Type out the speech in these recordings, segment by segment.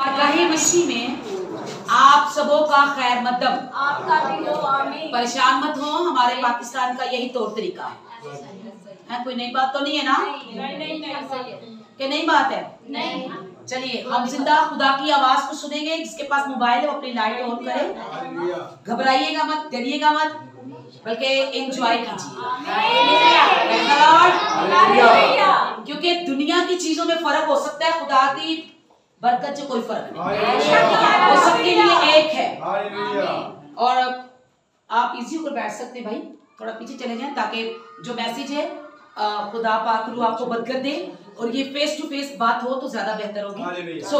आगाही मसीह में आप सबों का खैर मकदम, आपका भी हो, आमीन। परेशान मत हो। हमारे पाकिस्तान का यही तौर तरीका है। कोई नई बात तो नहीं है ना? कि नई बात है? नहीं। चलिए हम जिंदा खुदा की आवाज को सुनेंगे। जिसके पास मोबाइल है वो अपनी लाइट ऑन करे। घबराइएगा मत, डरिएगा मत, बल्कि एंजॉय कीजिए, क्योंकि दुनिया की चीजों में फर्क हो सकता है, खुदा की बरकत से कोई फर्क नहीं, वो सबके लिए एक है। और आप इजी होकर बैठ सकते हैं भाई, थोड़ा पीछे चले जाएं ताकि जो मैसेज है खुदा पाक रूह आपको बरकत दे, और ये फेस टू फेस बात हो तो ज्यादा बेहतर होगी। सो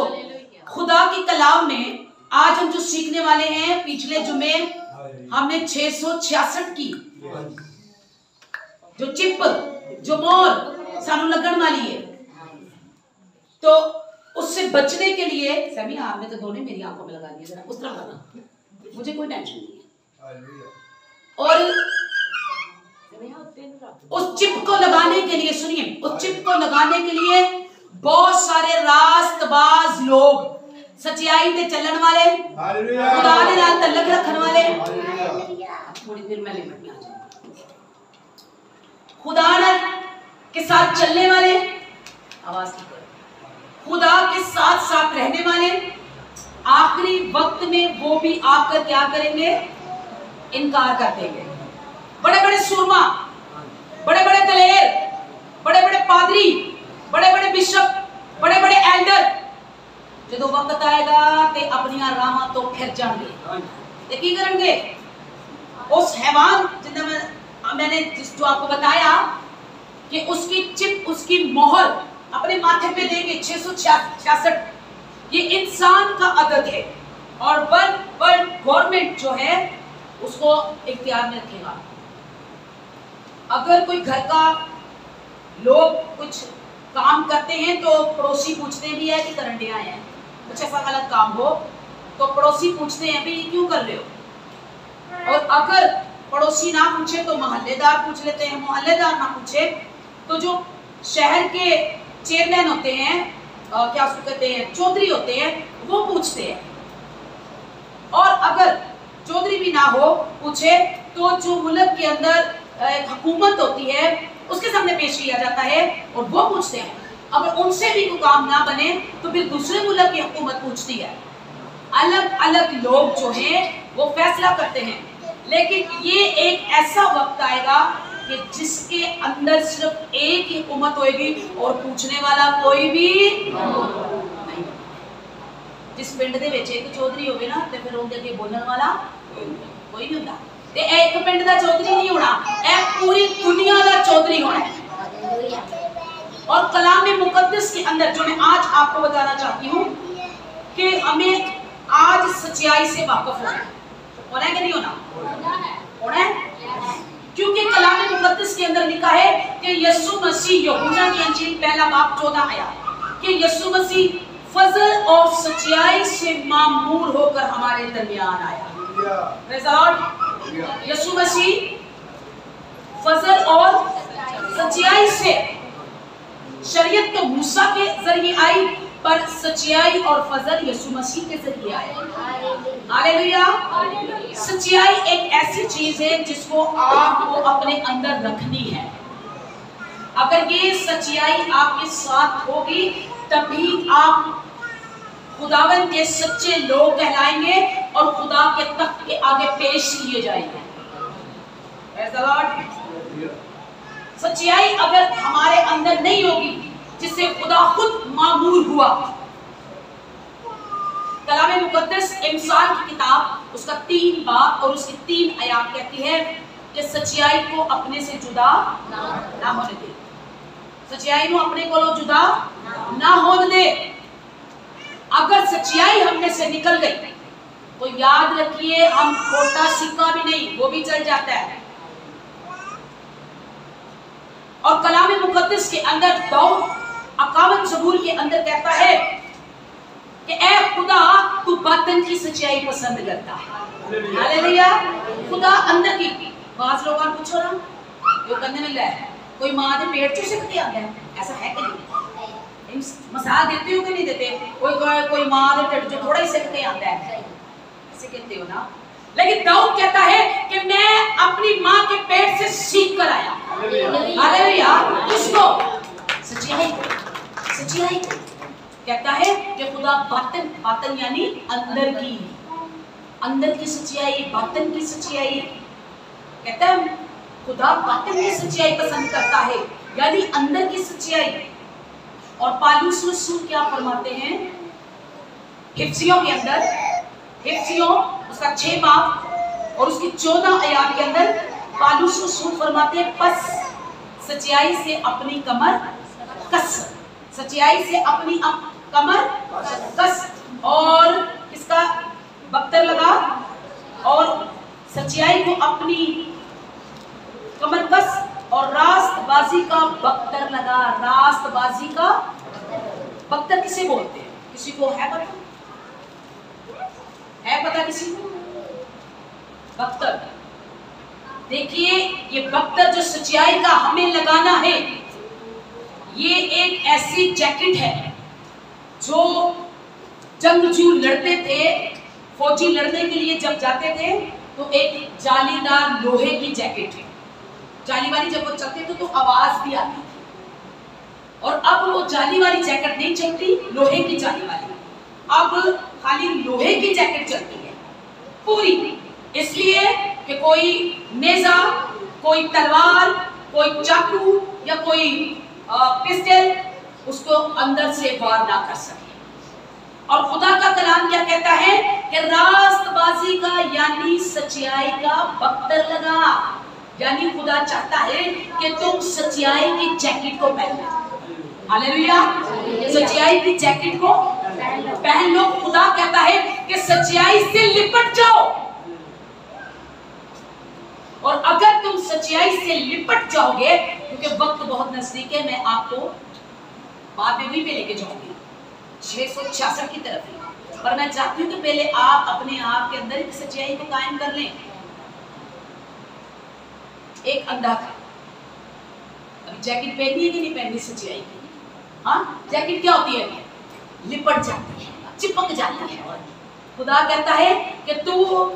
खुदा की कलाम में आज हम जो सीखने वाले हैं, पिछले जुमे हमने 666 की जो चिप जो मोर सानू लगन वाली है, तो उससे बचने के लिए सभी आपने तो दोनों मेरी आंखों में लगा दिया, जरा उस तरह करना, मुझे कोई टेंशन नहीं है। और उस चिप को लगाने के लिए, सुनिए, उस चिप को लगाने के लिए बहुत सारे रास्तबाज लोग, सच्चाई ते चलन वाले, खुदा दे नाल तल्लक रखने वाले, थोड़ी देर में लिमिट में आ जाऊंगा, खुदा के साथ चलने वाले, आवाज की खुदा के साथ साथ रहने वाले, आखिरी वक्त में वो भी आकर क्या करेंगे? इनकार कर देंगे। बड़े बड़े सुरमा, बड़े बड़े दलेर, बड़े बड़े पादरी, बड़े बड़े बिशप, बड़े बड़े एल्डर, जो वक्त आएगा ते अपनी राह तो फिर जाएंगे, ते की करेंगे? उस हैवान जिन्हें मैंने जो आपको बताया कि उसकी चिप, उसकी मोहर अपने माथे पे लेंगे 666, ये इंसान का अदद है, और वर्ल्ड गवर्नमेंट जो है उसको इख्तियार में रखेगा। अगर कोई घर का लोग कुछ काम करते हैं तो पड़ोसी पूछते भी है कि करंडे आए हैं, कुछ ऐसा गलत काम हो तो पड़ोसी पूछते हैं भी क्यों कर रहे हो, और अगर पड़ोसी ना पूछे तो मोहल्लेदार पूछ लेते हैं, मोहल्लेदार ना पूछे तो जो शहर के चेयरमैन होते हैं, क्या उसको कहते हैं, चौधरी होते हैं, वो पूछते हैं, और अगर चौधरी भी ना हो पूछे तो जो मुल्क के अंदर एक हुकूमत होती है उसके सामने पेश किया जाता है और वो पूछते हैं। अगर उनसे भी कोई काम ना बने तो फिर दूसरे मुल्क की हुकूमत पूछती है। अलग अलग लोग जो हैं वो फैसला करते हैं, लेकिन ये एक ऐसा वक्त आएगा कि जिसके अंदर सिर्फ एक ही हुकूमत होगी और पूछने वाला कोई भी नहीं। जिस पिंड दे विच एक चौधरी होवे ना ते फिर उनके अगे बोलने वाला कोई नहीं होता, ते एक पिंड दा चौधरी नहीं होना, एक पूरी दुनिया दा चौधरी होना है। और कलाम मुकद्दस के अंदर जो मैं आज आपको बताना चाहती हूँ कि हमें आज सच्चाई से वाकिफ होना है कि नहीं होना? होना है, क्योंकि कलाम मुकद्दस के अंदर लिखा है कि यीशु मसीह, यूहन्ना की इंजील पहला बाब 14 आया, कि यीशु मसीह फजल और सच्चाई से मामूर होकर हमारे दरमियान आया। Praise the Lord. Yeshu Masih फजल और सच्चाई से, शरीयत तो मूसा के जरिए आई, पर सच्चाई और फजल यीशु मसीह के जरिए आया। हालेलुया। सच्चाई एक ऐसी चीज है जिसको आपको अपने अंदर रखनी है। अगर ये सच्चाई आपके साथ होगी तभी आप खुदावन के सच्चे लोग कहलाएंगे और खुदा के तख्त के आगे पेश किए जाएंगे। Praise the Lord. सच्चाई अगर हमारे अंदर नहीं होगी जिससे खुदा खुद मामूर हुआ। कलाम मुकद्दस इमसाल की किताब उसका 3 बाब और उसकी 3 आयत कहती है कि सच्चाई को अपने से जुदा ना होने दे, सच्चाई को अपने को जुदा ना होने दे। अगर सच्चाई हमने से निकल गई तो याद रखिए हम खोटा सिक्का भी नहीं, वो भी चल जाता है। और कलाम मुकद्दस के अंदर दाऊद 51 ज़बूर के अंदर कहता है कि ऐ खुदा तू बातन की सच्चाई पसंद करता है। हालेलुया। खुदा अंदर की बात लोगों को पूछो ना, जो करने में है कोई मां के पेट चू सिकते आता है, ऐसा है कि नहीं? मसाल देते हो कि नहीं देते? कोई माँ के ढिड जो थोड़ा ही सीखते आता है, ऐसे कहते हो ना। लेकिन दाऊद कहता है कि मैं अपनी माँ के पेट से सीख कर आया। हालेलुया। किसको? सच्चाई कहता है कि खुदा बातन यानी अंदर की सच्चाई, बातन की सच्चाई। कहता है खुदा बातन की सच्चाई पसंद करता है, यानी अंदर की सच्चाई। और पौलुस रसूल क्या फरमाते हैं हिब्सियों के अंदर, हिब्सियों उसका 6 बाब और उसकी 14 आयत के अंदर पौलुस रसूल फरमाते हैं, बस सच्चाई से अपनी कमर कस, सच्चाई से अपनी कमर कस और इसका बख्तर लगा और सच्चाई को अपनी कमर कस और रास्तबाजी का बख्तर लगा। रास्तबाजी का बख्तर किसे बोलते हैं? किसी को है पता? है पता किसी को? बख्तर, देखिए ये बख्तर जो सच्चाई का हमें लगाना है, ये एक ऐसी जैकेट है जो जंगजू लड़ते थे, फौजी लड़ने के लिए जब जाते थे तो एक जालीदार लोहे की जैकेट है, जाली वाली जब वो चलते थे तो आवाज भी आती थी। और अब वो जाली वाली जैकेट नहीं चलती, लोहे की जाली वाली, अब खाली लोहे की जैकेट चलती है पूरी, इसलिए कि कोई नेजा, कोई तलवार, कोई चाकू या कोई पिस्टल उसको अंदर से वार ना कर सके। और खुदा का कलाम क्या कहता है कि रास्तबाजी का यानी सच्चाई का बख्तर लगा, यानी खुदा चाहता है कि तुम सच्चाई की जैकेट को पहनो। हालेलुया। सच्चाई की जैकेट को पहन लो। खुदा कहता है कि सच्चाई से लिपट जाओ, और अगर तुम सच्चाई से लिपट जाओगे, क्योंकि वक्त बहुत नजदीक है, मैं आपको बाद में भी लेके जाऊंगी 666 की तरफ ही, पर मैं चाहती हूँ कि पहले आप अपने आप के अंदर एक सच्चाई को कायम कर लें। एक अंधा था, अभी जैकेट पहनी है कि नहीं पहनी सच्चाई की? हाँ, जैकेट क्या होती है? लिपट जाती है, चिपक जाती है। खुदा कहता है कि तू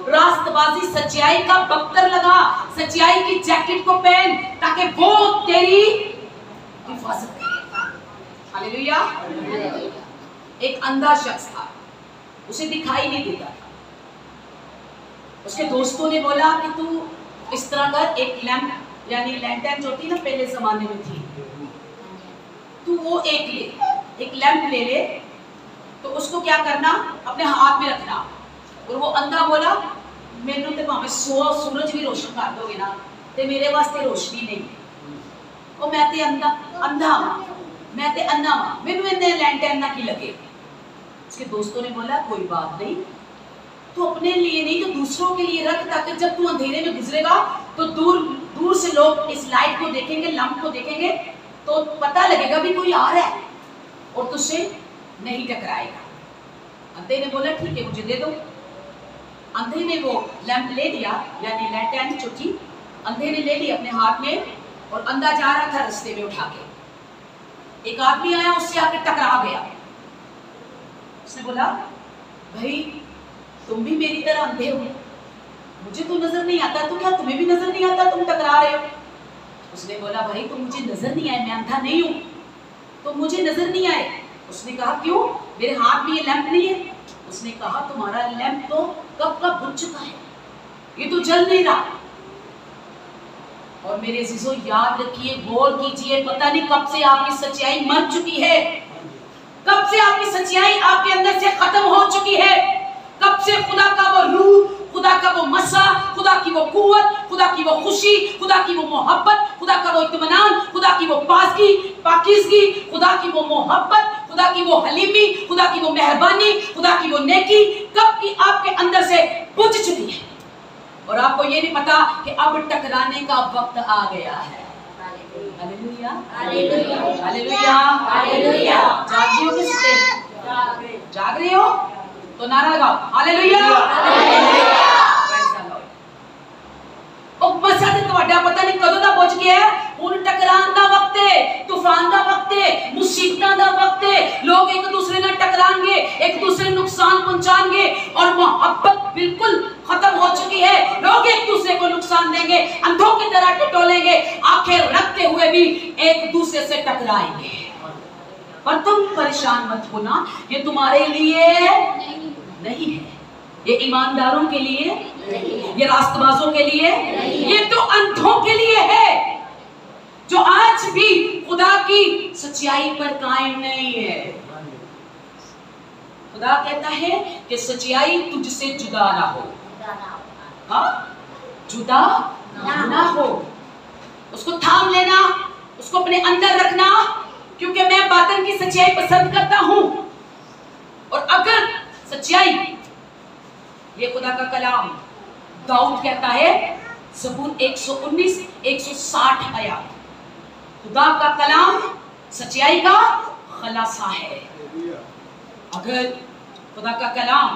रास्तबाजी सच्चाई का बख्तर लगा, सच्चाई की जैकेट को पहन, ताकि वो तेरी हिफाजत करे। हालेलुया। एक अंधा शख्स था, उसे दिखाई नहीं देता था। उसके दोस्तों ने बोला कि तू इस तरह का एक लैंप यानी लैंटर्न जो थी ना पहले जमाने में थी, तू वो एक लैंप ले ले, तो उसको क्या करना, अपने हाथ में रखना। और वो अंधा बोला मैनू तो भावे सूरज भी रोशन कर दोगे ना, ते मेरे वास्ते रोशनी नहीं, वो मैं ते अंधा मैं ते अन्ना वा, मैनू इन्ने लैंटर्न ना की लगे। उसके दोस्तों ने बोला कोई बात नहीं, तो अपने लिए नहीं तो दूसरों के लिए रख, ताकि जब तू अंधेरे में गुजरेगा तो दूर से लोग इस लाइट को देखेंगे, लैंप को देखेंगे, तो पता लगेगा भी कोई आ रहा है और तुझसे नहीं टकराएगा। अंधे ने बोला ठीक है मुझे दे दो। अंधे ने वो लैंप ले लिया, यानी लैंटर्न जो थी अंधे ने ले ली अपने हाथ में, और अंधा जा रहा था रास्ते में उठा के। एक आदमी आया, उससे आके टकरा गया। उसने बोला भाई तुम भी मेरी तरह अंधे हो, मुझे तो नजर नहीं आता, तो क्या तुम्हें भी नजर नहीं आता, तुम टकरा रहे हो? उसने बोला भाई तुम मुझे नजर नहीं आए, मैं अंधा नहीं हूं, तो मुझे नजर नहीं आए। उसने कहा क्यों, मेरे हाथ में ये लैंप नहीं है? उसने कहा तुम्हारा लैंप तो कब का बुझ चुका है, ये तो जल नहीं रहा। और मेरे अजीजों याद रखिए, गौर कीजिए, पता नहीं कब से आपकी सच्चाई मर चुकी है, कब से आपकी सच्चाई आपके अंदर से खत्म हो चुकी है, कब से खुदा का वो रूह, खुदा का वो मसा, खुदा की वो कुव्वत, खुदा की वो खुशी, खुदा की वो मोहब्बत, खुदा का वो इत्मीनान, खुदा की वो पाकीज़गी, खुदा की वो मोहब्बत, खुदा की वो हलीमी, खुदा की वो मेहरबानी, खुदा की वो नेकी कब की आपके अंदर से बुझ चुकी है, और आपको ये नहीं पता कि अब टकराने का वक्त आ गया है। Hallelujah, hallelujah, hallelujah, hallelujah. जाग रहे हो कि सुते? जाग रहे हो तो नारा लगाओ हालेलुया, हालेलुया। ओ मसा ते ਤੁਹਾਡਾ पता नहीं कदों दा बुझ गया है, हुण टकरान दा वक्त है, तूफान दा वक्त है, मुसीबतां दा वक्त है। लोग एक दूसरे नाल टकराएंगे, एक दूसरे नुकसान पहुंचाएंगे और मोहब्बत बिल्कुल खत्म हो चुकी है। लोग एक दूसरे को नुकसान देंगे, अंधों की तरह टटोलेंगे, आंखें रखते हुए भी एक दूसरे से टकराएंगे। पर तुम परेशान मत होना, ये तुम्हारे लिए नहीं है, ये ईमानदारों के लिए, ये रास्तबाजों के लिए, ये तो अंधों के लिए है जो आज भी खुदा की सच्चाई पर कायम नहीं है। खुदा कहता है कि सच्चाई तुझसे जुदा ना हो, हाँ जुदा ना हो, उसको थाम लेना, उसको अपने अंदर रखना, क्योंकि मैं बातन की सच्चाई पसंद करता हूं। और अगर सच्चाई, ये खुदा का कलाम, दाऊद कहता है ज़बूर 119 160 आयत, खुदा का कलाम सच्चाई का खलासा है। अगर खुदा का कलाम,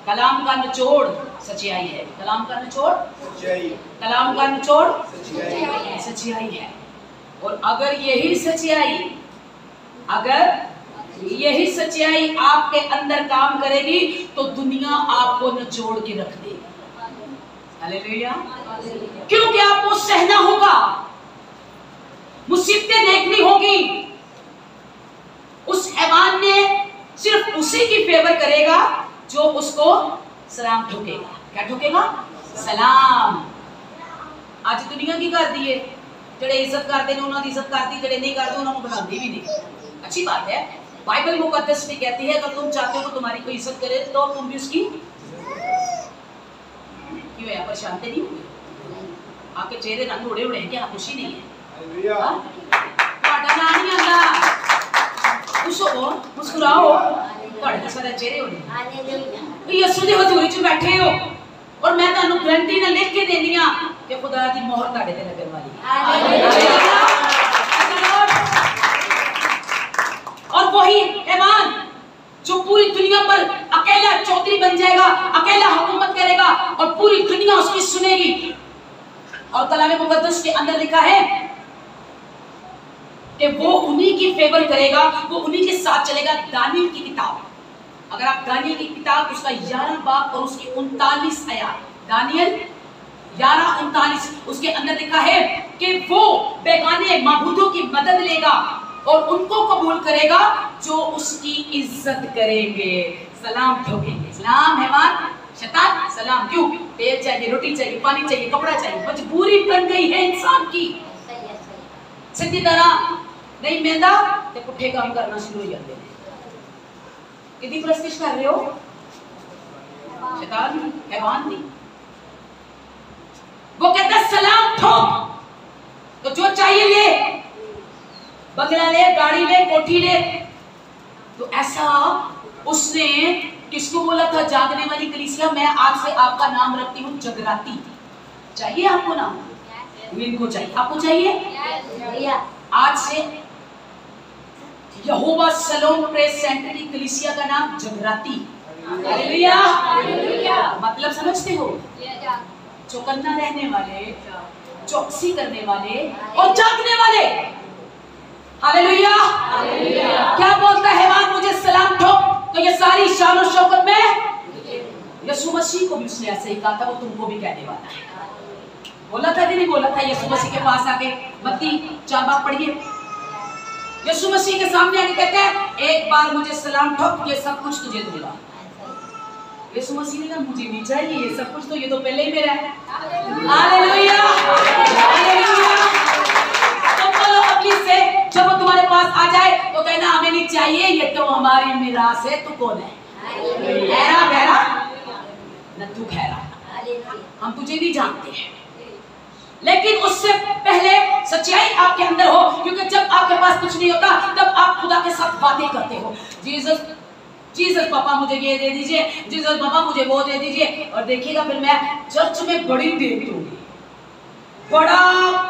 कलाम का निचोड़ सच्चाई है, कलाम का निचोड़ सच्चाई, कलाम का निचोड़ सच्चाई है। और अगर यही सच्चाई, अगर यही सच्चाई आपके अंदर काम करेगी तो दुनिया आपको निचोड़ के रख देगी। हालेलुया। क्योंकि आपको सहना होगा, मुसीबतें देखनी होगी। उस हैवान ने सिर्फ उसी की फेवर करेगा जो उसको सलाम ठोकेगा। क्या ठोकेगा? सलाम। आज दुनिया की कर दी है, जेड़े इज्जत करते हैं उन्होंने इज्जत करती, जेड़े नहीं करते उन्होंने बढ़ाती भी नहीं। अच्छी बात है, बाइबल मुकद्दस भी कहती है अगर तुम चाहते हो कि तुम्हारी कोई इज्जत करे तो तुम भी उसकी, क्यों है परेशान नहीं हुए? आपके चेहरे रंग उड़े उड़े हैं क्या? खुशी नहीं है? मुस्कुराओ, सारे चेहरे उड़े। यीशु दी हजूरी च बैठे हो और मैं तुहानू गारंटी ना लिख के देनी आ कि खुदा दी मोहर तुहाडे ते लगन वाली है। और वही हैवान जो पूरी दुनिया पर अकेला चौधरी बन जाएगा, अकेला हुकूमत करेगा और पूरी दुनिया उसकी सुनेगी। और कलाम मुकद्दस के अंदर लिखा है कि वो उन्हीं की फेवर करेगा, वो उन्हीं के साथ चलेगा। दानियल की किताब, अगर आप दानियल की किताब उसका 11 बाब और उसकी 39 आयत, दानियल 11:39, उसके अंदर लिखा है कि वो बेगाने माबूदों की मदद लेगा और उनको कबूल करेगा जो उसकी इज्जत करेंगे, सलाम ठोकेंगे। सलाम हैवान, शैतान सलाम। क्यों? तेल चाहिए, रोटी चाहिए, पानी चाहिए, कपड़ा चाहिए, मजबूरी बन गई है इंसान की। सीधी तरह नहीं मिलता तो पुठे काम करना शुरू हो जाते हैं। कितनी प्रस्तिश कर रहे हो? शैतान, हैवान नहीं। वो कहता है सलाम ठोक, तो जो चाहिए ले, बंगला ले, गाड़ी ले, कोठी ले। तो ऐसा उसने किसको बोला था? जागने वाली कलीसिया, मैं आज से आपका नाम रखती हूँ जगराती। चाहिए आपको नाम? इनको चाहिए, आपको चाहिए? आज से यहोवा सलोम प्रेस सेंटर की कलीसिया का नाम जगराती। हालेलुया। मतलब समझते हो? चौकन्ना रहने वाले, चौकसी करने वाले और जागने वाले। हालेलुया। क्या बोलता है हैवान? मुझे सलाम ठोक। तो ये सारी शान और शौकत में यीशु मसीह को भी उसने ऐसे ही कहा था, वो तुमको भी कहने वाला है। बोला था कि नहीं बोला था? यीशु मसीह के पास आके मत्ती 4 बाब पढ़िए, यीशु मसीह के सामने आके कहते हैं एक बार मुझे सलाम ठोक, ये सब कुछ तुझे दूंगा। यीशु मसीह ने कहा मुझे नहीं चाहिए ये सब कुछ, तो ये तो पहले ही मेरा है। हालेलुया। से जब वो तुम्हारे पास आ जाए तो कहना हमें नहीं चाहिए, ये तो हमारी मिरास है। तू कौन है? खैरा खैरा न तू खैरा, हम तुझे नहीं जानते हैं। लेकिन उससे पहले सच्चाई आपके अंदर हो, क्योंकि जब आपके पास कुछ नहीं होता तब आप खुदा के साथ बातें करते हो। जीसस जीसस पापा मुझे ये दे दीजिए, जीसस पापा मुझे वो दे दीजिए। और देखिएगा फिर मैं चर्च में बड़ी देर दूंगी, बड़ा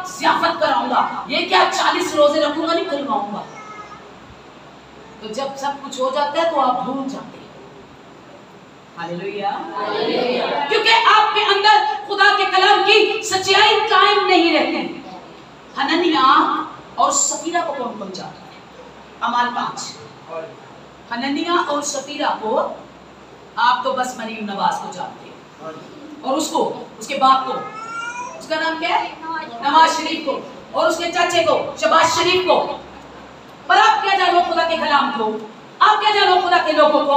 ज़ियाफत कराऊंगा, ये क्या 40 रोजे रखूंगा, नहीं करवाऊंगा। तो जब सब कुछ हो जाता है तो आप भूल जाते हैं। हालेलुया। क्योंकि आपके अंदर खुदा के कलाम की सच्चाई कायम नहीं रहती। हनन्याह और सफीरा को कौन कौन जानता है? अमाल 5। हनन्याह और सफीरा को आप तो बस मरीम नवाज को जानते हैं, और उसको, उसके बाप को, उसका नाम क्या है? नवाज शरीफ को, और उसके चाचे को शहबाज शरीफ को। पर आप क्या जानो खुदा के कलाम को? आप क्या जानो खुदा के लोगों को?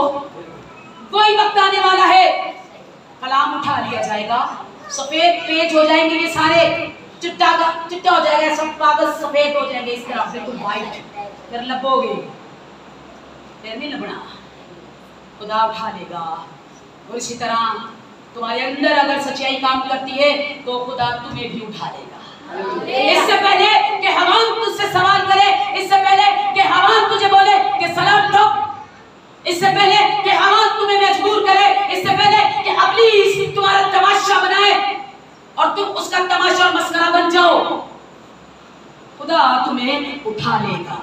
कोई वक्त आने वाला है, कलाम उठा लिया जाएगा, सफेद पेज हो जाएंगे, ये सारे चिट्टा हो जाएगा, सब कागज सफेद हो जाएंगे, इस तरह बिल्कुल व्हाइट, फिर लपोगे, फिर नहीं लपना, खुदा उठा लेगा। और इसी तरह तुम्हारे अंदर अगर सच्चाई काम करती है तो खुदा तुम्हें भी उठा लेगा। इससे पहले कि हवान तुझसे सवाल करे, इससे पहले कि हवान तुझे बोले कि सलाम ठोक, इससे पहले कि हवान तुम्हें मजबूर करे, इससे पहले कि इब्लीस तुम्हारा तमाशा बनाए और तुम उसका तमाशा और मस्करा बन जाओ, खुदा तुम्हें उठा लेगा।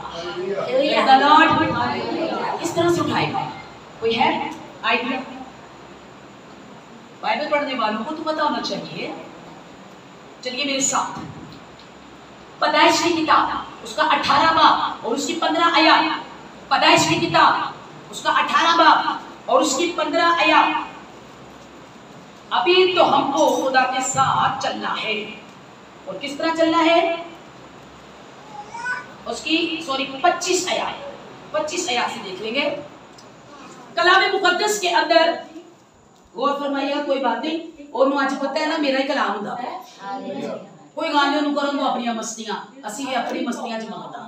इस तरह से उठाएगा। कोई है आइडिया? बाइबल पढ़ने वालों को तो पता होना चाहिए। चलिए मेरे साथ, पैदाइश की किताब उसका 18 बाब और उसकी 15 आयत। पैदाइश की किताब उसका 18 बाब और उसकी 15 आयत। अभी तो हमको खुदा के साथ चलना है, और किस तरह चलना है? उसकी 25 आयत से देख लेंगे। कलाम मुकद्दस के अंदर गौर फरमाइएगा, कोई बात नहीं, और आज पता है ना मेरा ही कलाम होता है, कोई गाने नु करो तो अपनी मस्तियां, असि भी अपनी मस्तियां च मंगदा,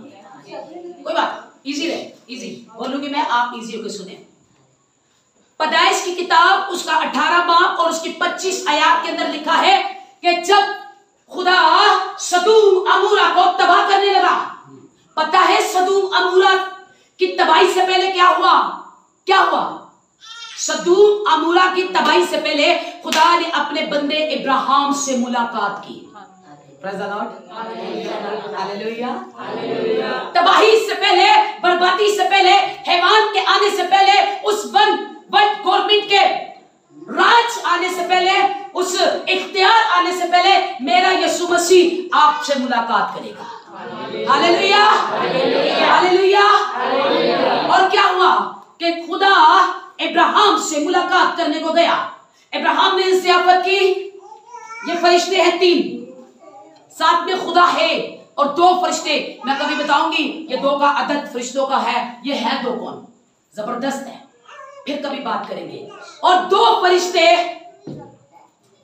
कोई बात, इजी रहे, इजी बोलूंगी मैं, आप इजी होकर सुने। पैदाइश की किताब उसका 18 बाब और उसकी 25 आयत के अंदर लिखा है कि जब खुदा सदूम अमूरा को तबाह करने लगा, पता है सदूम अमूरा की तबाही से पहले क्या हुआ? क्या हुआ? सदूम अमूरा की तबाही से पहले खुदा ने अपने बंदे इब्राहिम से मुलाकात की। Praise the Lord, hallelujah. तबाही से पहले, बर्बादी से पहले, हैवान के आने से पहले, उस वर्ल्ड गवर्नमेंट के राज आने से पहले, उस इख्तियार आने से पहले मेरा यीशु मसीह आपसे मुलाकात करेगा। Hallelujah, hallelujah. और क्या हुआ कि खुदा इब्राहिम से मुलाकात करने को गया। इब्राहिम ने ज़ियाफत की। ये फरिश्ते हैं 3, साथ में खुदा है और 2 फरिश्ते। मैं कभी बताऊंगी ये 2 का अदद फरिश्तों का है, ये है 2 कौन? जबरदस्त है, फिर कभी बात करेंगे। और 2 फरिश्ते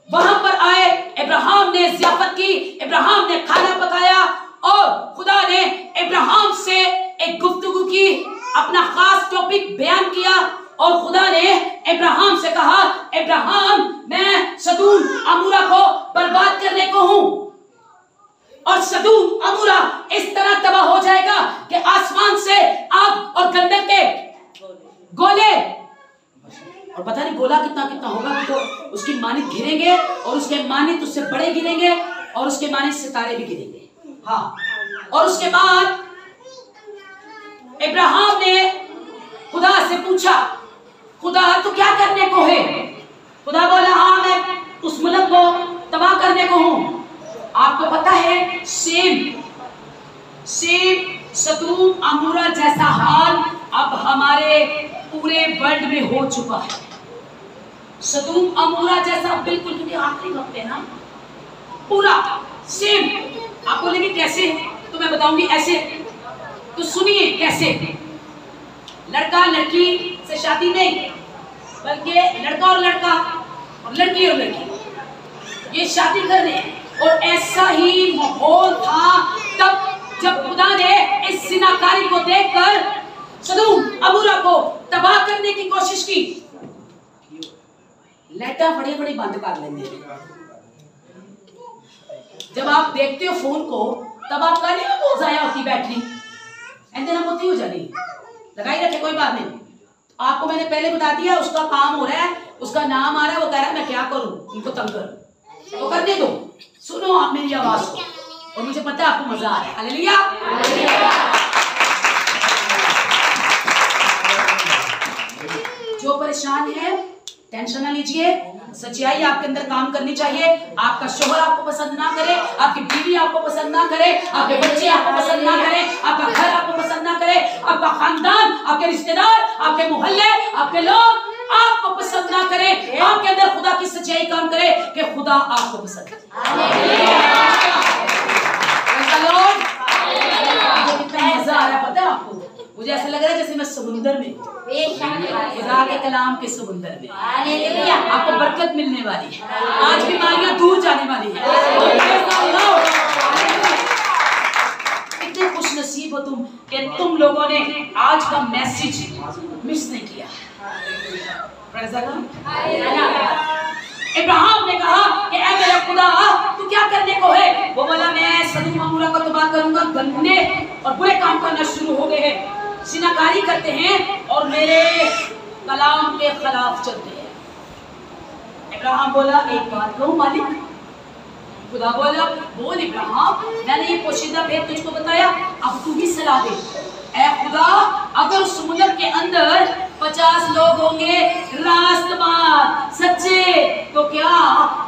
वहां पर आए, इब्राहिम ने ज़ियाफत की, इब्राहिम ने खाना पकाया और खुदा ने इब्राहिम से एक गुफ्तगू की, अपना खास टॉपिक बयान किया। और खुदा ने इब्राहिम से कहा, इब्राहिम मैं सदूम अमूरा को बर्बाद करने को हूं, और सदूम अमूरा इस तरह तबाह हो जाएगा कि आसमान से आग और गंधक के गोले, और पता नहीं गोला कितना कितना होगा, तो उसकी मानित गिरेंगे और उसके मानित उससे बड़े गिरेंगे और उसके मानित सितारे भी गिरेंगे। हाँ, और उसके बाद इब्राहिम ने खुदा से पूछा, खुदा तो क्या करने को है? खुदा बोला, हाँ मैं उस मुल्क को तबाह करने को हूं। आपको पता है सेम सदूम अमूरा जैसा हाल अब हमारे पूरे वर्ल्ड में हो चुका है। सदूम अमूरा जैसा बिल्कुल, क्योंकि आखिरी वक्त है ना, पूरा सेम। आप बोलेंगे कैसे? तो मैं बताऊंगी ऐसे। तो सुनिए कैसे। लड़का लड़की से शादी नहीं, बल्कि लड़का और लड़का और लड़की और लड़की ये शादी कर रहे हैं। और ऐसा ही माहौल था तब जब खुदा ने इस जिनाकारी को देखकर सदूम अमूरा को तबाह करने की कोशिश की। लाइटा फड़ी फड़ी बंद कर लेंगे। जब आप देखते हो फोन को तब आपका नहीं वो जाया होती बैटरी, ऐसे ना होती हो जानी, लगाई रखे, कोई बात नहीं। आपको मैंने पहले बता दिया, उसका काम हो रहा है, उसका नाम आ रहा है, वो कह रहा है मैं क्या करूं, उनको तंग करूं, तो करने दो। सुनो आप मेरी आवाज को, और मुझे पता है आपको मजा आ रहा है। हालेलुया। जो परेशान है टेंशन ना लीजिए, सच्चाई आपके अंदर काम करनी चाहिए। आपका शोहर आपको पसंद ना करे, आपकी बीवी आपको पसंद ना करे, आपके बच्चे आपको पसंद ना करे, आपका घर आपको पसंद ना करे, आपका खानदान, आपके रिश्तेदार, आपके मोहल्ले, आपके लोग आपको पसंद ना करे, आपके अंदर खुदा की सच्चाई काम करे कि खुदा आपको पसंद करे। कितना मजा आ रहा है पता है आपको? मुझे ऐसा लग रहा है जैसे मैं समुंदर में, खुदा के कलाम के समुंदर में। आपको बरकत मिलने वाली है, आज बीमारियां दूर जाने वाली है। कितने खुश नसीब हो तुम कि तुम लोगों ने आज का मैसेज मिस नहीं किया। इब्राहिम ने कहा कि ऐ मेरा खुदा तू क्या करने को है? वो बोला मैं सदोम अमोरा को तबाह करूंगा। गंदे और बुरे काम करना शुरू हो गए हैं, जिनाकारी करते हैं और मेरे कलाम के खिलाफ चलते हैं। इब्राहिम बोला एक बात कहूं मालिक? खुदा बोला बोल इब्राहिम, मैंने ये पोशीदा भेद तुझको बताया, अब तू ही सलाह दे। ऐ खुदा अगर समुद्र के अंदर 50 लोग होंगे रास्तबाज सच्चे, तो क्या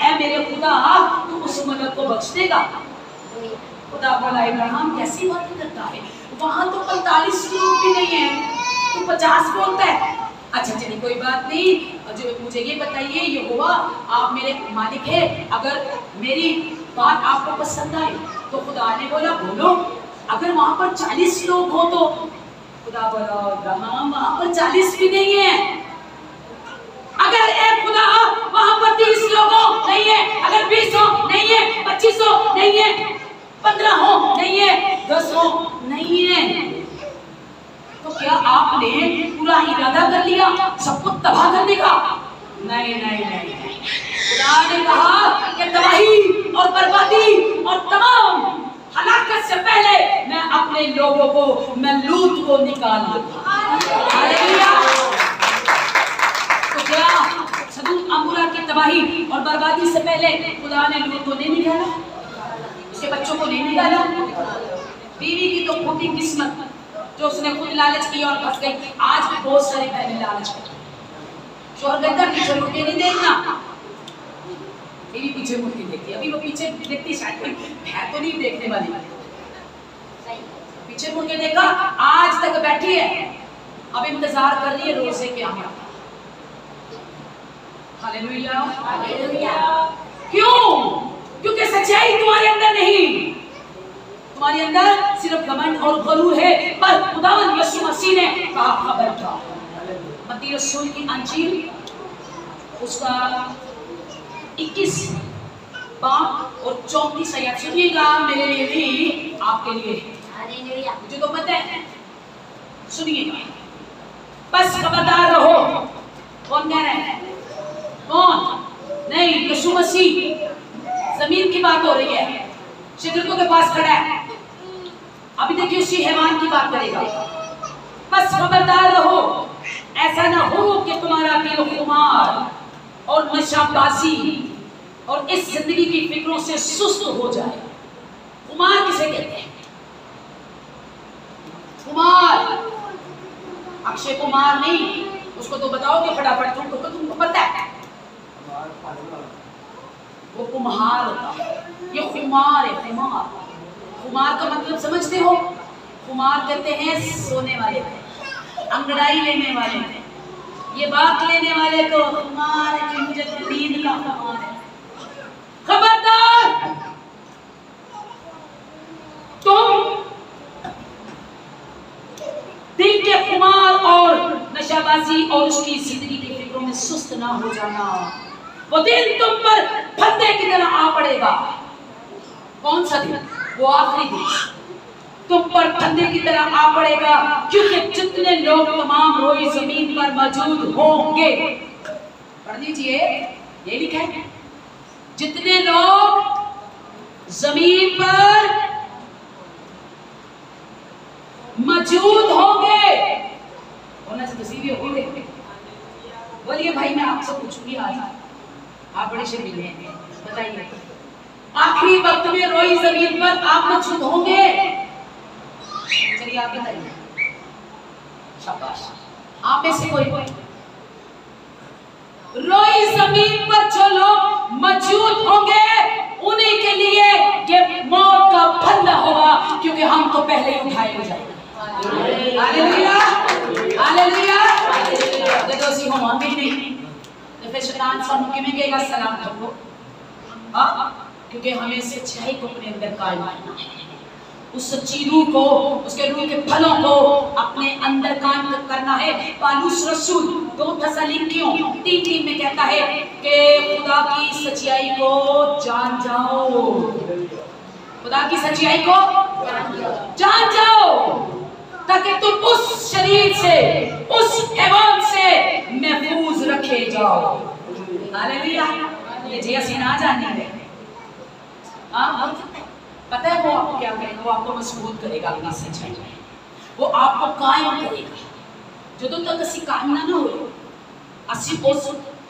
ऐ मेरे खुदा तू उस समुद्र को बख्श देगा? खुदा बोला इब्राहिम कैसी बात करता है, वहां तो 45 लोग भी नहीं है, तू 50 बोलता है। अच्छा चलिए कोई बात नहीं, जो मुझे ये बताइए यहोवा आप मेरे मालिक है, अगर मेरी बात आपको पसंद आए तो खुदा ने बोला बोलो। अगर वहां पर 40 लोग हो तो खुदा बोला इब्राहिम वहां पर 40 भी नहीं है। अगर एक खुदा वहां पर 30 लोग हो नहीं है, अगर 20 हो नहीं है, 25 हो नहीं है, 15 हो नहीं है, 10 हो नहीं है, तो क्या आपने पूरा इरादा कर लिया सबको तबाह करने का? नहीं नहीं नहीं, खुदा ने कहा कि तबाही और बर्बादी और तमाम हलाकत से पहले मैं अपने लोगों को, मैं लूत को निकाल दूंगा। तो क्या सदोम अमोरा की तबाही और बर्बादी से पहले खुदा ने लूत को नहीं निकाला? उसके बच्चों को नहीं निकाला? बीवी की तो खोटी किस्मत जो उसने खुद लालच की और फंस गई। आज भी बहुत सारी बहनें लालच करती, शोहर कहता पीछे मुड़ के नहीं देखना, बीवी पीछे मुड़ के देखती। अभी वो पीछे देखती शायद कोई है तो नहीं देखने वाली, पीछे मुड़ के देखा, आज तक बैठी है, अब इंतजार कर रही है रोजे के आने का। Hallelujah hallelujah. क्यों? क्योंकि सच्चाई तुम्हारे अंदर नहीं, तुम्हारे अंदर सिर्फ घमंड और गरूर है। पर खुदावंद यीशु मसीह ने कहा खबरदार। मत्ती रसूल की अंजील उसका 21 बाब और 34 आयत सुनिएगा, मेरे लिए भी आपके लिए, मुझे तो पता है, सुनिएगा बस खबरदार रहो। कौन कह रहे हैं? कौन? नहीं, यीशु मसीह। जमीन की बात हो रही है, शिद्रकों के पास खड़ा है। अभी देखिए उसी हैवान की बात करेगा। बस खबरदार रहो, ऐसा ना हो कि तुम्हारा दिल खुमार और नशाबाजी और इस जिंदगी की फिक्रों से सुस्त हो जाए। खुमार किसे कहते हैं? खुमार अक्षय कुमार नहीं, उसको तो बताओगे फटाफट, तुमको पता है वो कुम्हार होता है, ये खुमार है। खुमार, खुमार का मतलब समझते हो? खुमार कहते हैं सोने वाले थे, अंगड़ाई लेने वाले थे, ये बात लेने वाले को खुमार है कि मुझे तो नींद का खुमार है। खबरदार, तुम दिल के खुमार और नशाबाजी और उसकी जिंदगी की फिक्रों में सुस्त ना हो जाना। वो दिन तुम पर फंदे की तरह आ पड़ेगा। कौन सा दिन? वो आखिरी दिन तुम पर फंदे की तरह आ पड़ेगा, क्योंकि जितने लोग तमाम रोई जमीन पर मौजूद होंगे, पढ़ लीजिए, ये लिखा है, जितने लोग जमीन पर मौजूद होंगे, होना से तस्वीर होंगे। बोलिए भाई, मैं आपसे पूछूंगी आज, आप बड़े शर्मीले हैं, बताइए, आखिरी वक्त में रोई जमीन पर आप मौजूद होंगे? चलिए आप बताइए। शाबाश, आप में से कोई रोई जमीन पर जो लोग मौजूद होंगे उन्हीं के लिए ये मौत का फंदा होगा, क्योंकि हम तो पहले ही उठाए हो जाएंगे। Hallelujah, hallelujah. तो दोषी हम आगे नहीं, तो फिर शैतान सानू किवें कहेगा सलाम करो, क्योंकि हमें सच्चाई को अपने अंदर कायम रखना है, उस सच्ची रूह को, उसके रूह के फलों को अपने अंदर कायम करना है। पौलुस रसूल 2 थिस्सलुनीकियों 3:3 में कहता है कि खुदा की सच्चाई को जान जाओ, खुदा की सच्चाई को जान जाओ, ताकि तुम उस शरीर से, उस हैवान से महफूज रखे जाओ। हालेलुया। ये जी असीं ना जाने पता है वो आपको क्या करेगा, वो आपको मजबूत करेगा अपनी सच्चाई में, वो आपको कायम करेगा। जो तक असी कायम ना हो, असी उस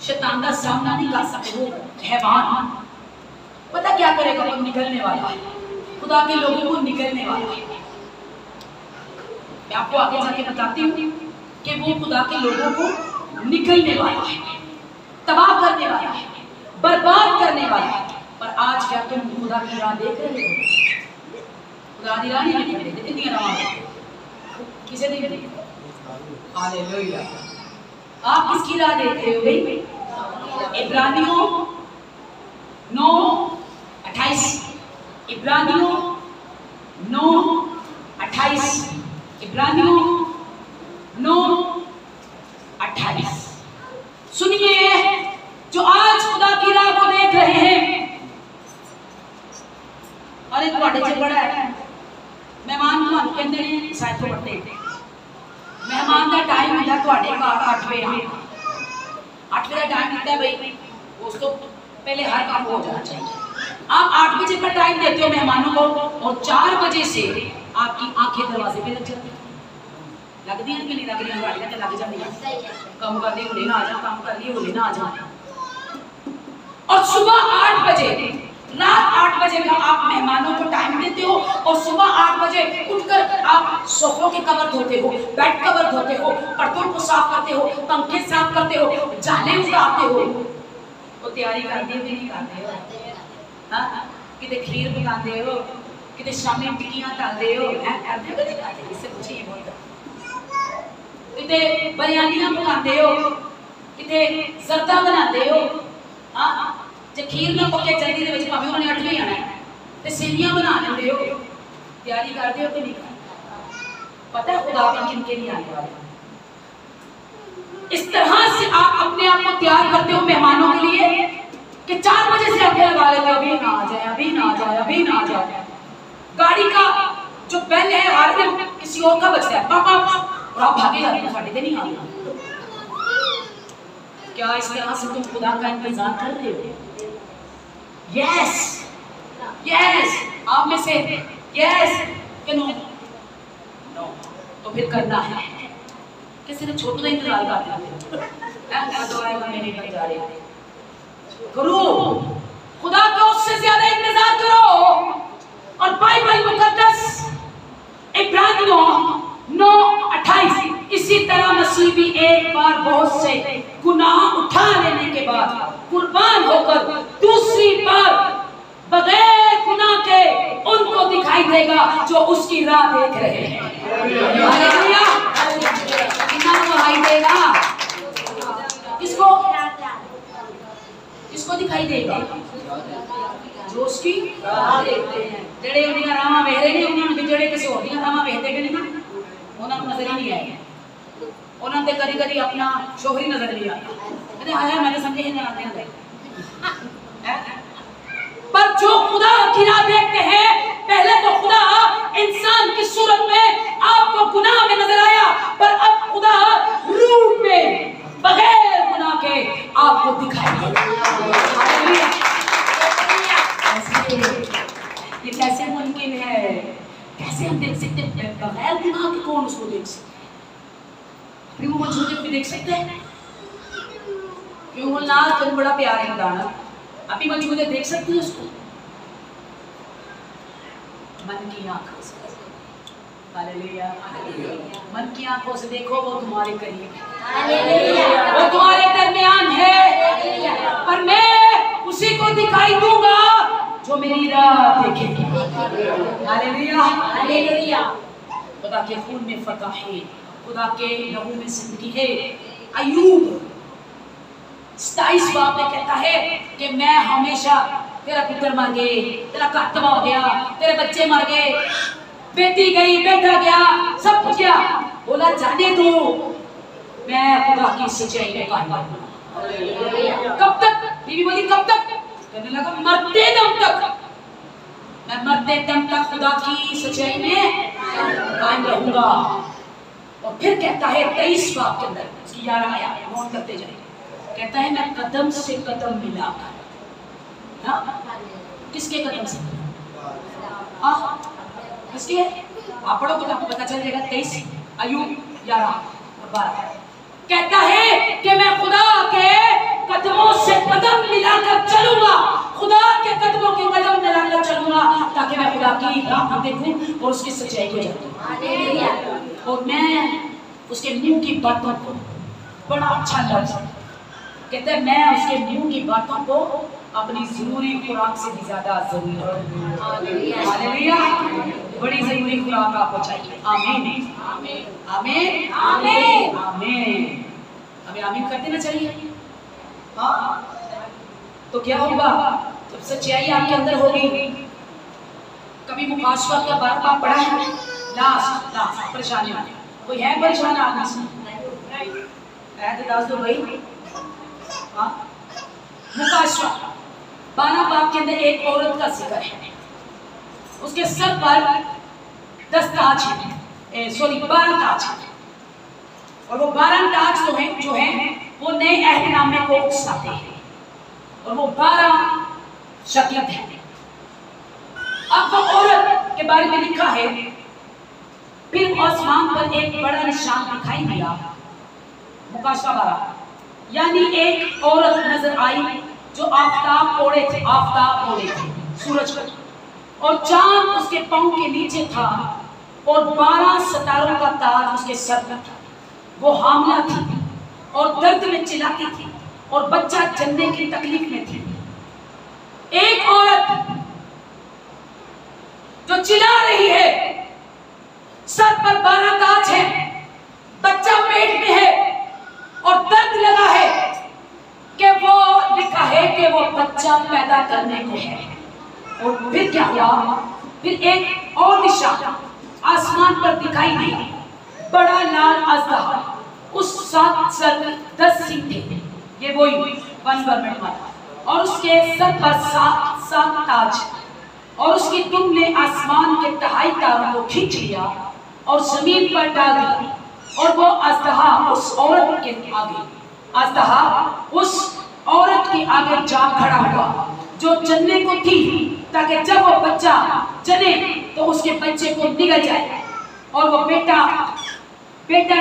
शैतान का सामना नहीं कर सकते। वो हैवान पता क्या करेगा, वो निकलने वाला है, खुदा के लोगों को निकलने वाला है। मैं आपको आगे जाके बताती हूँ कि वो खुदा के लोगों को निकलने वाला है, तबाह करने वाला है, बर्बाद करने वाला है। पर आज क्या तुम खुदा की राह देख रहे हो? खुदा की राह नहीं देख रहे, कितनी राह किसे देख रहे हो? हालेलुया। आप किसकी राह देख रहे हो भाई? इब्रानियों 9:28, इब्रानियों 9:28, इब्रानियों 9:28। सुनिए, जो आज खुदा की राह को देख रहे हैं, अरे ਤੁਹਾਡੇ ਚ बड़ा है मेहमान ਤੁਹਾਨੂੰ ਕਹਿੰਦੇ ਨੇ ਸਾਇਦ ਤੋਂ ਵੱਡੇ मेहमान ਦਾ टाइम ਹੁੰਦਾ ਤੁਹਾਡੇ ਘਰ 8 ਵਜੇ 8 ਵਜੇ ਦਾ टाइम ਦਿੱਤਾ भाई, ਉਸ ਤੋਂ पहले हर काम हो जाना चाहिए। आप 8 बजे का टाइम देते हो मेहमानों को और 4 बजे से आपकी आंखें दरवाजे पे लग जाती हैं। लगती हैं कि नहीं लग रही? गाड़ियां तो लग जाती हैं, काम कर ली होली ना आ जा, काम कर ली होली ना आ जा। और सुबह 8 बजे, रात 8 बजे का आप मेहमानों को टाइम देते हो और सुबह 8 बजे उठकर आप सोफों के कवर धोते हो, बेड कवर धोते हो, पर्दों को साफ करते हो, पंखे साफ करते हो, जाले उतारते हो। वो तैयारी करते भी नहीं करते हो, हाँ किते खीर पकाते हो, किते शामी टिक्कियां तलते हो, करते हो कि नहीं करते? इससे पूछिए बहुत। किते बिरयानियां पकाते हो, किते जर्दा बनाते हो, हाँ जे खीर ना पके जल्दी दे विच भावें उन्होंने 8 वजे आना है ते सेवियां बना लेंदे हो। तैयारी करते हो कि नहीं करते? पता है खुदा भी किनके लिए आने वाले। इस तरह से आप अपने आप को तैयार करते हो मेहमानों के लिए कि 4 बजे से आगे लगा लेते हो, अभी ना आ जाए, अभी ना आ जाए, अभी ना आ जाए। गाड़ी का जो बेल है हर दिन किसी और का बजता है, पापा और आप भागे जाते हो, साढ़े नहीं आना। क्या इस तरह से तुम खुदा का इंतजार कर रहे हो? यस यस, आप में से यस कि नो? नो। तो फिर करना है। किसी ने छोटा इंतजार करते हैं, करो खुदा का उससे ज्यादा इंतजार करो। और बाइबल मुकद्दस इब्रानियों 9:28 इसी तरह मसीह भी एक बार बहुत से गुनाह उठा लेने के बाद कुर्बान होकर दूसरी बार बगैर गुनाह के उनको दिखाई देगा जो उसकी राह देख रहे हैं। हालेलुया। कितना दिखाई देगा? किसको? किसको दिखाई देगा? जो उसकी राह देखते हैं। जेड़े उन्हें राह वेख रहे हैं, उन्होंने जेड़े किसी और दी राह वेखते भी नहीं ना, उन्होंने नजर ही नहीं आएगी। उन्होंने कभी कभी अपना शोहरी नजर नहीं आता, कहते हाय मैंने समझे ही नहीं आते। पर जो खुदा की राह देखते हैं, पहले तो खुदा इंसान की सूरत में आपको गुनाह में नजर आया, पर अब खुदा रूह में बगैर गुनाह के आपको दिखाई देगा। ये कैसे मुमकिन है? कैसे हम देख सकते हैं बगैर गुनाह के? कौन उसको देख सकते? अपनी वो मौजूद भी देख सकते हैं? क्यों ना? तुम बड़ा प्यार है गाना, अभी मौजूद देख सकते हैं उसको मन की आंखों से। हालेलुया। मन की आंखों से देखो, वो तुम्हारे करीब है, वो तुम्हारे दरमियान है। हालेलुया। खुदा के खून में फतह है, खुदा के लहू में जिंदगी है। अय्यूब 27 बाब में कहता है कि मैं हमेशा, तेरा पुत्र मर गए, तेरा घर तबाह हो गया, तेरे बच्चे मर गए, बेटी गई, बेटा गया, सब कुछ गया। बोला जाने दो, मैं खुदा की सच्चाई में कायम रहूंगा। कब तक? बीवी बोली कब तक? कहने लगा मरते दम तक, मैं मरते दम तक खुदा की सच्चाई में कायम रहूंगा। और फिर कहता है 23 बाब के अंदर, इसकी 11 आयत नोट करते जाइए। कहता है मैं कदम से कदम मिलाकर, किसके कदम से? किसके? आप पढ़ो तो आपको पता चल जाएगा। 23 अय्यूब 11 और 12 कहता है कि मैं खुदा के कदमों से कदम मिलाकर चलूंगा, खुदा के कदमों के कदम मिलाकर चलूंगा, ताकि मैं खुदा की राह देखूं और उसकी सच्चाई को जानूं। और मैं उसके मुंह की बातों को, बड़ा अच्छा लफ्ज़ कहता है, मैं उसके मुंह की बातों को अपनी जरूरी खुराक से भी ज्यादा जरूरी है। हालेलुया। बड़ी जरूरी खुराक आपको चाहिए। आमीन आमीन आमीन आमीन। हमें आमीन कर देना चाहिए। हाँ, तो क्या होगा जब सच्चाई आपके अंदर होगी? कभी मुकाशवा का बार पढ़ा है? लास्ट परेशानी कोई है परेशान आदमी से? तो दास दो भाई। हाँ, मुकाशवा 12 बाब के अंदर एक औरत का जिक्र है। उसके सर पर 10 ताज है, सॉरी 12 ताज है। और वो 12 ताज जो है वो नए अहदनामे को उकसाते हैं, और वो 12 शक्लत है। अब वो औरत के बारे में लिखा है, फिर आसमान पर एक बड़ा निशान दिखाई दिया। मुकाशवा 12, यानी एक औरत नजर आई जो आफताब ओढ़े थे सूरज को, और चांद उसके पांव के नीचे था, और 12 सितारों का ताज उसके सर पर था। वो हामला थी और दर्द में चिल्लाती थी, और बच्चा जन्मे की तकलीफ में थी। एक औरत जो चिल्ला रही है, सर पर 12 ताज है, बच्चा पेट में है और दर्द लगा है, कि वो लिखा है कि वो बच्चा पैदा करने को है। और फिर क्या हुआ? फिर एक और निशान आसमान पर दिखाई दिया, बड़ा लाल अजगहा, उस 7 सर 10 सिंह थे, ये वही 1 गवर्नमेंट वाला, और उसके सर पर 7 ताज, और उसकी दुम ने आसमान के तहाई तारों को खींच लिया और जमीन पर डाल दिया। और वो अजगहा उस औरत के आगे जा खड़ा हुआ जो जन्ने को थी, ताकि जब वो बच्चा जने तो उसके बच्चे को निगल जाए, और वो बेटा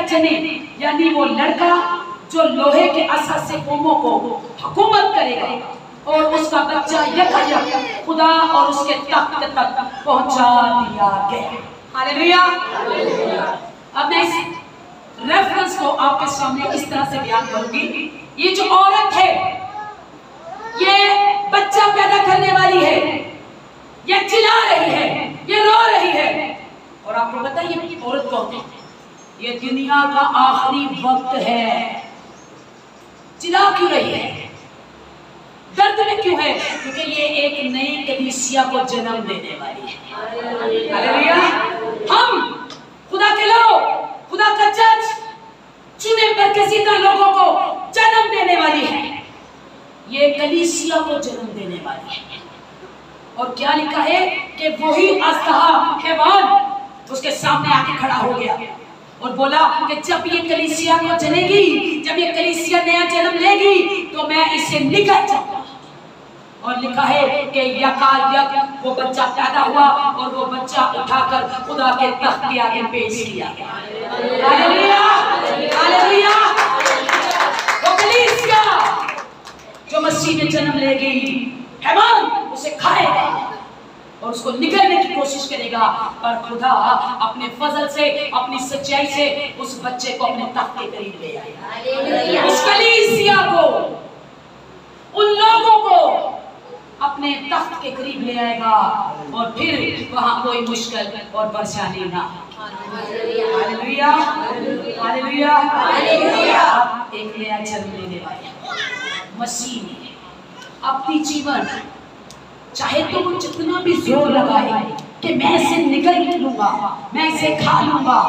जने, यानी वो लड़का जो लोहे के असा से कौमों को हुकूमत करेगा, और उसका बच्चा यकायक खुदा और उसके तख्त तक पहुंचा दिया गया। हालेलुया। अब मैं इस रेफरेंस को आपके सामने इस तरह से बयान करूंगी। ये जो औरत है, ये बच्चा पैदा करने वाली है, ये चिल्ला रही है, ये रो रही है, और आपको पता है ये औरत कौन है? ये दुनिया का आखिरी वक्त है। चिल्ला क्यों रही है? दर्द में क्यों है? क्योंकि ये एक नई कलीसिया को जन्म देने वाली है। हालेलुया। हम खुदा के लोग, खुदा का जज, चुने बरकसीदा लोगों को जन्म देने वाली है। ये कलीसिया को जन्म देने वाली है। और क्या लिखा है कि वही अजगहा हैवान उसके सामने आके खड़ा हो गया और बोला कि जब ये कलीसिया को जनेगी, जब ये कलीसिया नया जन्म लेगी, तो मैं इसे निकल जाऊंगा। और लिखा है कि यकायक वो बच्चा पैदा हुआ, और वो बच्चा उठाकर खुदा के तख्त के आगे पेश किया गया। Hallelujah, hallelujah. वो कलीसिया जो मसीह में जन्म लेगी, हैवान उसे खाएगा और उसको निगलने की कोशिश करेगा, पर खुदा अपने फजल से, अपनी सच्चाई से उस बच्चे को अपने तख्त के करीब ले आएगा। उस कलीसिया को, उन लोगों को अपने तख्त के करीब ले आएगा और फिर वहाँ कोई मुश्किल और परेशानी ना। Hallelujah, hallelujah, hallelujah. आप एक नया जन्म लेने वाले मसीह में अपनी जीवन चाहे तो वो जितना भी जोर लगाए कि मैं इसे निकल लूंगा, मैं इसे खा लूंगा,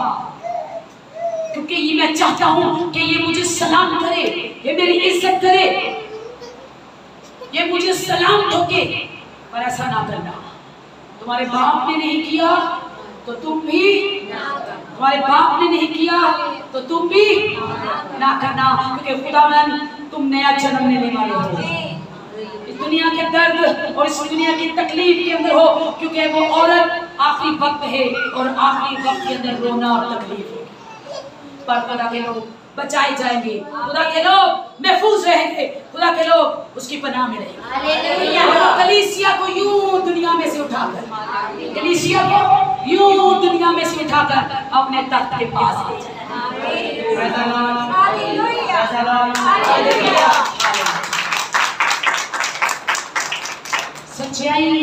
क्योंकि ये मैं चाहता हूं कि ये मुझे सलाम करे, ये मेरी इज्जत करे, ये मुझे सलाम ठोके, पर ऐसा ना करना। तुम्हारे बाप ने नहीं किया तो तुम भी, तुम्हारे बाप ने नहीं किया तो तुम भी ना करना, क्योंकि खुदावन तुम नया जन्म लेने वाले हो। इस दुनिया के दर्द और इस दुनिया की तकलीफ के अंदर हो, क्योंकि वो औरत आखिरी वक्त है और आखिरी वक्त के अंदर रोना और तकलीफ है। पर खुदा के लोग बचाए जाएंगे, खुदा के लोग महफूज रहेंगे, खुदा के लोग उसकी पनाह में रहेंगे। कलीसिया को यूं दुनिया में से उठाकर, कलीसिया को यूं दुनिया में से उठाकर अपने तख्त के पास ले जाए। सच्चाई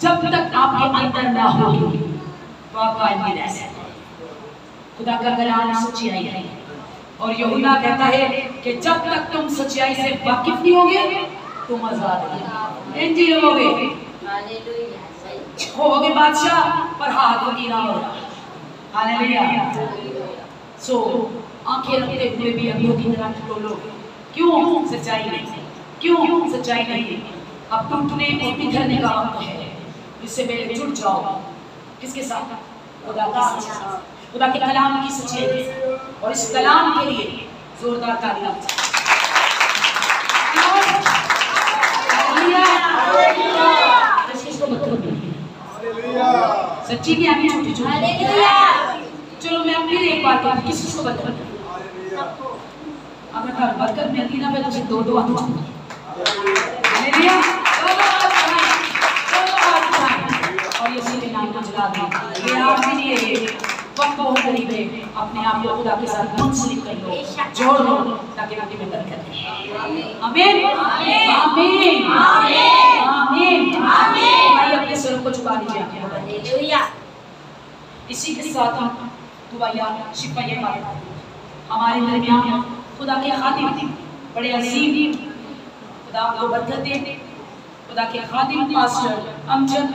जब तक आपके अंदर ना होगी तो आप कायम नहीं रह सकते। खुदा का कलाम सच्चाई है और यूहन्ना कहता है कि जब तक तुम सच्चाई से वाकिफ नहीं होगे तुम आजाद नहीं होगे। होगे बादशाह पर हाथ फकीर होगा। हालेलुया। सो आंखें रखते हुए भी अंधों की तरह टटोलोगे। क्यों? सच्चाई नहीं। क्यों सच्चाई नहीं? अब टूटने और बिखरने का वक्त है। इससे पहले जुड़ जाओ किसके साथ? खुदा के साथ, खुदा के कलाम की सच्चाई के साथ। और इस कलाम के लिए जोरदार तालियां। सच्ची नहीं आनी, झूठी झूठी। चलो मैं फिर एक बात कहूँ, किसी को बता, अगर बरकत मिलती ना मैं तुझे दो हाथ उठाऊंगा। और ये सीधे नाम को जला दें। ये आपके लिए वक्त बहुत करीब है। अपने आप को खुदा के साथ मुंसलिक कर लो, जोड़ लो, ताकि आपकी में बरकत है। आमीन, आमीन, आमीन, आमीन, आमीन। भाई अपने सिर को झुका लीजिए। हालेलुया। इसी के साथ हम दुआया शिफा ये बात हमारे दरमियान खुदा के खादिम बड़े अजीम, खुदा को बरकत दे, खुदा के खादिम पास्टर अमजद